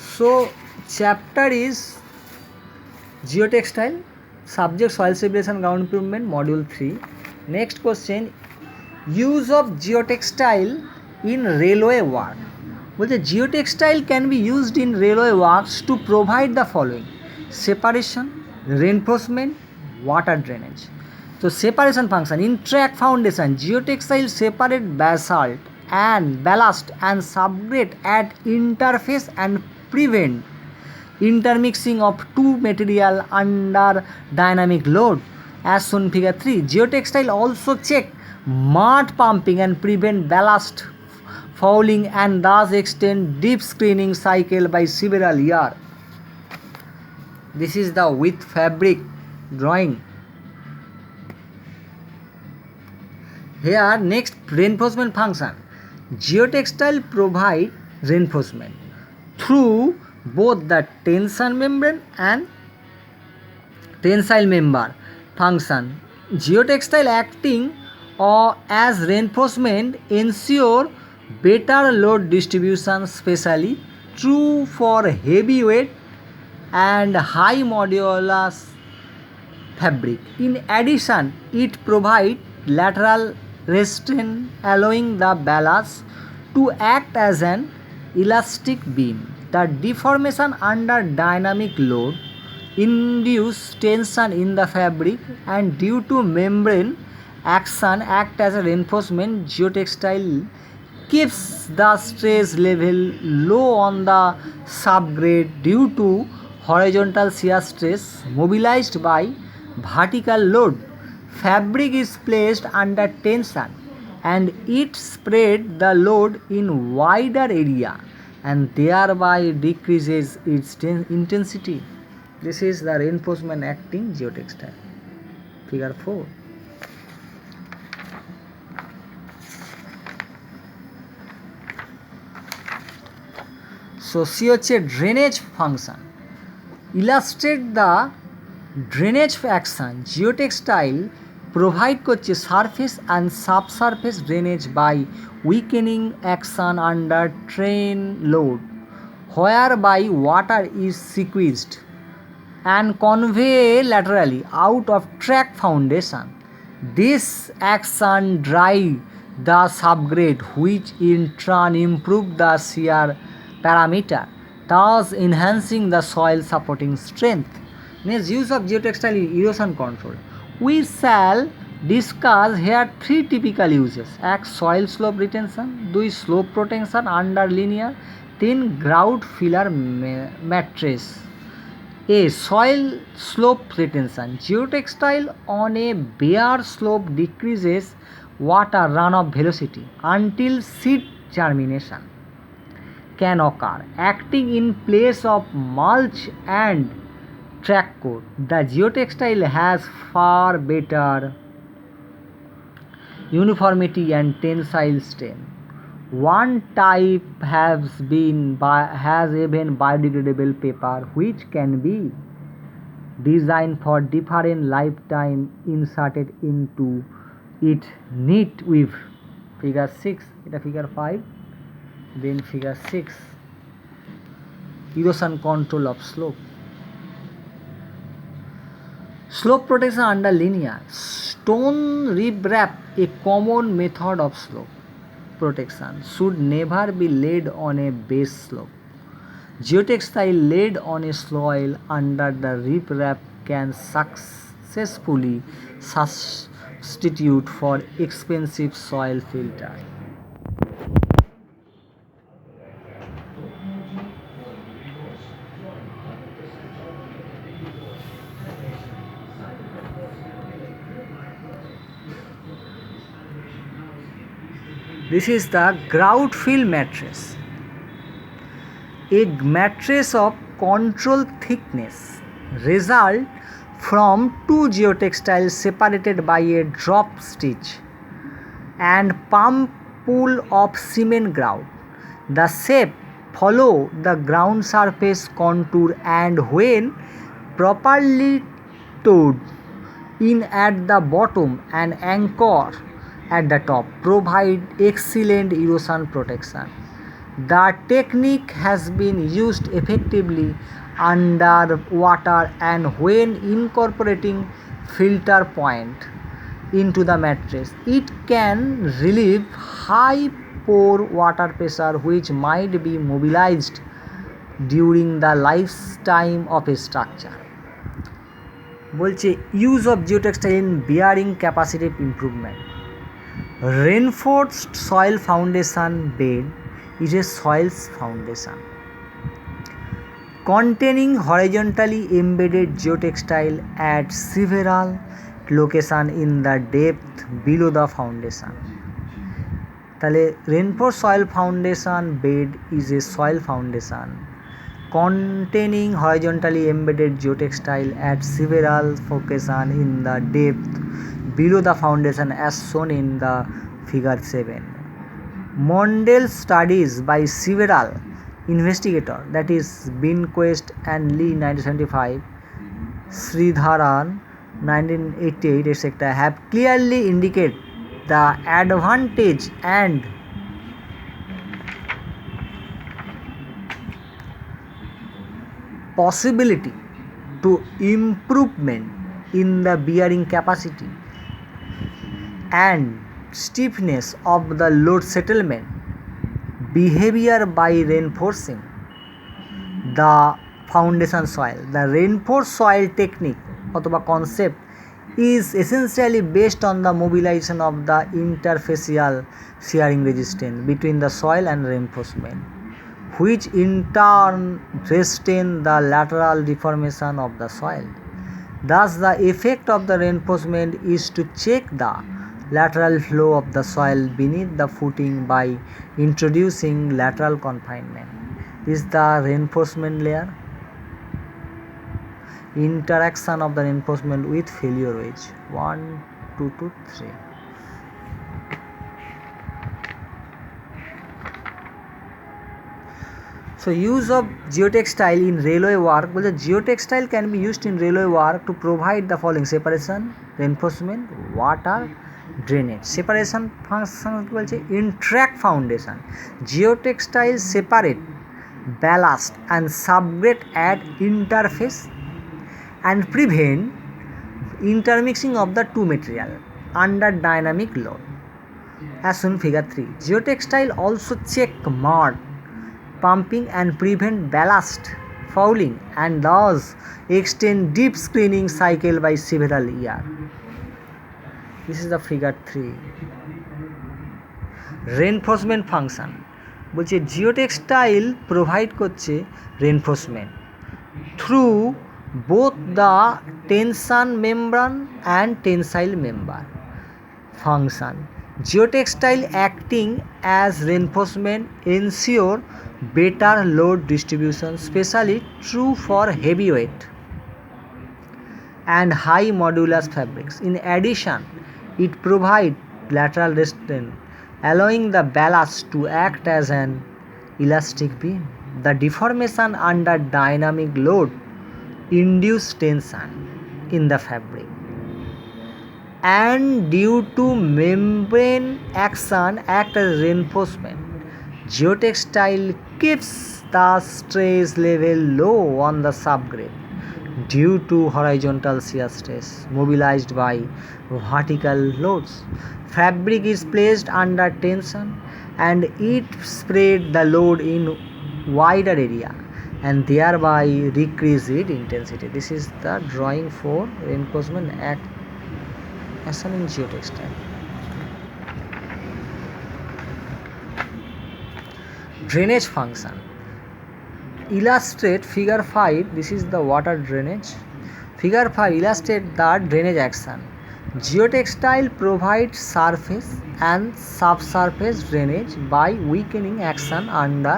So chapter is geotextile, subject soil stabilization ground improvement, module 3. Next question, use of geotextile in railway work. বলছে geotextile can be used in railway works to provide the following: separation, reinforcement, water drainage. So separation function in track foundation, geotextile separate basalt and ballast and subgrade at interface and prevent intermixing of two material under dynamic load as shown figure 3. Geotextile also check mud pumping and prevent ballast fouling and thus extend deep screening cycle by several years. This is the with fabric drawing. Here next, reinforcement function. Geotextile provide reinforcement through both the tension membrane and tensile member function. Geotextile acting as reinforcement ensure better load distribution, especially true for heavy weight and high modulus fabric. In addition, it provides lateral restraint, allowing the ballast to act as an elastic beam. The deformation under dynamic load induce tension in the fabric, and due to membrane action act as a reinforcement. Geotextile keeps the stress level low on the subgrade due to horizontal shear stress mobilized by vertical load. Fabric is placed under tension and it spread the load in wider area and thereby decreases its intensity. This is the reinforcement acting geotextile. Figure 4. হচ্ছে drainage function. Illustrate the drainage action. Geotextile provide করছে surface and subsurface drainage by weakening action under train load, whereby water is squeezed and conveyed laterally out of track foundation. This action drive the subgrade, which in turn improve the shear parameter, thus enhancing the soil supporting strength. Next, use of geotextile in erosion control. We shall discuss here 3 typical uses. 1. Soil slope retention. 2. Slope protection under linear. 3. Grout filler mattress. A. Soil slope retention. Geotextile on a bare slope decreases water runoff velocity until seed germination can occur, acting in place of mulch and track coat. The geotextile has far better uniformity and tensile strength. One type has even biodegradable paper which can be designed for different lifetime inserted into it knit weave. Figure 6. এটা figure 5. Then figure 6, erosion control of slope. Slope protection under linear. Stone riprap, a common method of slope protection, should never be laid on a base slope. Geotextile laid on a soil under the riprap can successfully substitute for expensive soil filter. This is the grout fill mattress. A mattress of control thickness result from 2 geotextiles separated by a drop stitch and pump pool of cement grout. The shape follow the ground surface contour and when properly towed in at the bottom and anchor at the top provide excellent erosion protection. The technique has been used effectively underwater and when incorporating filter point into the mattress. It can relieve high pore water pressure which might be mobilized during the lifetime of a structure. বলছে use of geotextile in bearing capacity improvement. Reinforced soil foundation bed is a soils foundation containing horizontally embedded geotextile at several locations in the depth below the foundation. তাহলে reinforced soil foundation bed is a soil foundation containing horizontally embedded geotextile at several locations in the depth below the foundation as shown in the figure 7. Mondale studies by several investigators, that is Binquist and Lee 1975, Sridharan 1988 etc., have clearly indicated the advantage and possibility to improvement in the bearing capacity and stiffness of the load settlement behavior by reinforcing the foundation soil. The reinforced soil technique or concept is essentially based on the mobilization of the interfacial shearing resistance between the soil and reinforcement, which in turn restrain the lateral deformation of the soil. Thus, the effect of the reinforcement is to check the lateral flow of the soil beneath the footing by introducing lateral confinement. This is the reinforcement layer. Interaction of the reinforcement with failure wedge 1, 2 to 3. So use of geotextile in railway work. Well, the geotextile can be used in railway work to provide the following: separation, reinforcement, water, drainage. Separation function কি বলছে? In track foundation, geotextile separate ballast and subgrade at interface and prevent intermixing of the two material under dynamic load. As shown figure 3, geotextile also check mud pumping and prevent ballast fouling and thus extend deep screening cycle by several years. This is the figure 3. Reinforcement function বলছে geotextile provide করছে reinforcement through both the tension membrane and tensile member function. Geotextile acting as reinforcement ensure better load distribution, especially true for heavyweight and high modulus fabrics. In addition, it provides lateral resistance, allowing the ballast to act as an elastic beam. The deformation under dynamic load induce tension in the fabric, and due to membrane action act as reinforcement. Geotextile keeps the stress level low on the subgrade due to horizontal shear stress mobilized by vertical loads. Fabric is placed under tension and it spread the load in wider area and thereby decrease its intensity. This is the drawing for reinforcement action in geotextile. Drainage function. Illustrate figure 5. This is the water drainage. Figure 5 illustrate the drainage action. Geotextile provides surface and subsurface drainage by weakening action under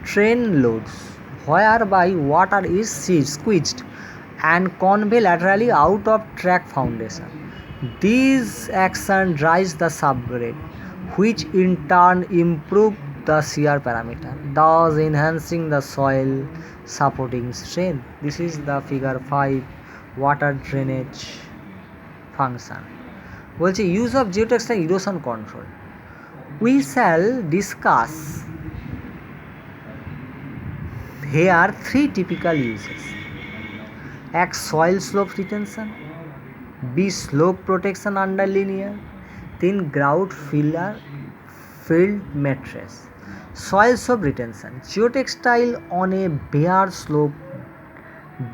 train loads, whereby water is squeezed and convey laterally out of track foundation. This action dries the subgrade, which in turn improve the shear parameter, thus enhancing the soil supporting strength. This is the figure 5 water drainage function. বলছে use of geotextile erosion control. We shall discuss Here are three typical uses. X. Soil slope retention. B. Slope protection under linear. Then grout filler filled mattress. Soil slope retention. Geotextile on a bare slope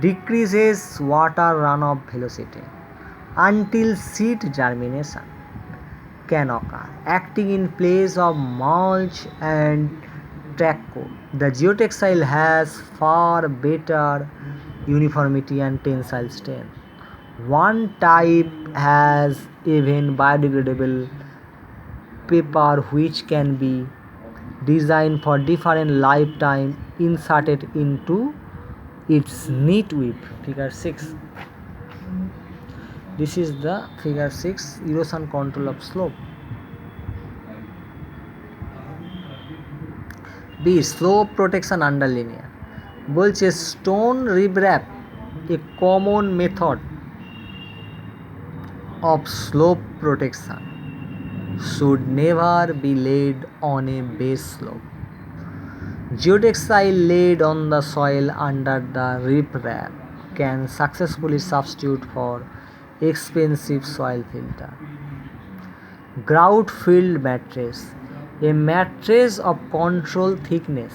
decreases water runoff velocity until seed germination can occur, acting in place of mulch and track coat. The geotextile has far better uniformity and tensile strength. One type has even biodegradable paper which can be designed for different lifetime inserted into its neat web. Figure 6. This is the figure 6 erosion control of slope. B. Slope protection under linear. বলছে stone riprap, a common method of slope protection, should never be laid on a base slope. Geotextile laid on the soil under the riprap can successfully substitute for expensive soil filter. Grout filled mattress. A mattress of controlled thickness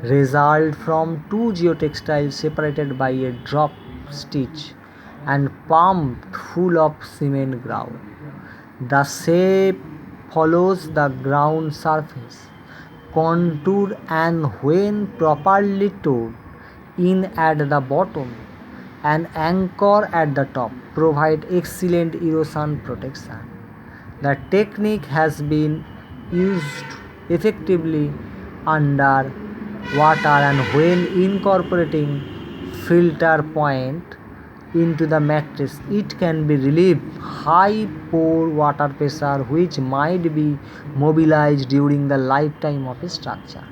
result from two geotextiles separated by a drop stitch and pumped full of cement grout. The shape follows the ground surface contour, and when properly towed in at the bottom and anchor at the top, provide excellent erosion protection. The technique has been used effectively under water, and when incorporating filter point into the mattress, it can be relieve high pore water pressure which might be mobilized during the lifetime of a structure.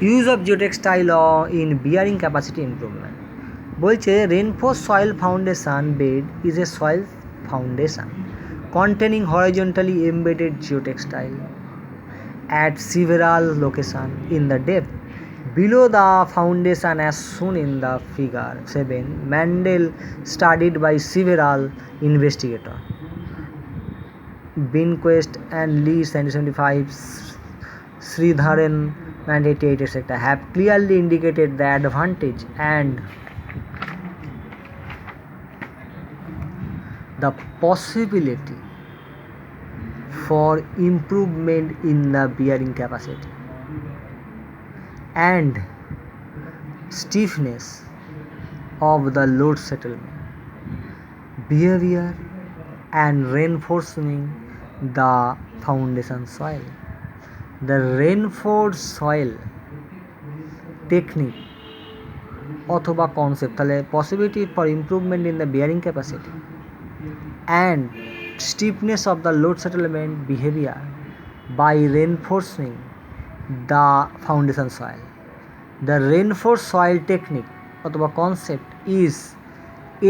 Use of geotextile in bearing capacity improvement. বলছে reinforced soil foundation bed is a soil foundation containing horizontally embedded geotextile at several locations in the depth below the foundation as shown in the figure 7. Mandel studied by several investigators, Binquist and Lee 1975, Sridharan 1988, etc., have clearly indicated the advantage and the possibility for improvement in the bearing capacity and stiffness of the load settlement behavior and reinforcing the foundation soil. The reinforced soil technique অথবা concept তাহলে possibility for improvement in the bearing capacity and stiffness of the load settlement behavior by reinforcing the foundation soil. The reinforced soil technique অথবা concept is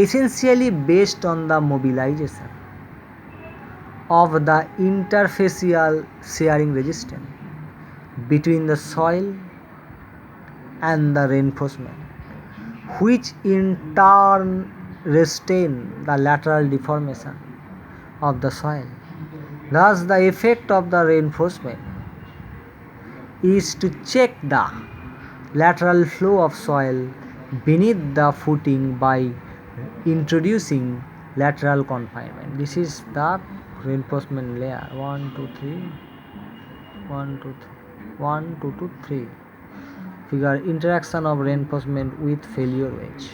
essentially based on the mobilization of the interfacial shearing resistance between the soil and the reinforcement, which in turn restrain the lateral deformation of the soil. Thus, the effect of the reinforcement is to check the lateral flow of soil beneath the footing by introducing lateral confinement. This is the reinforcement layer 1 2 3 1 2 3 1 2 2 3. Figure interaction of reinforcement with failure wedge.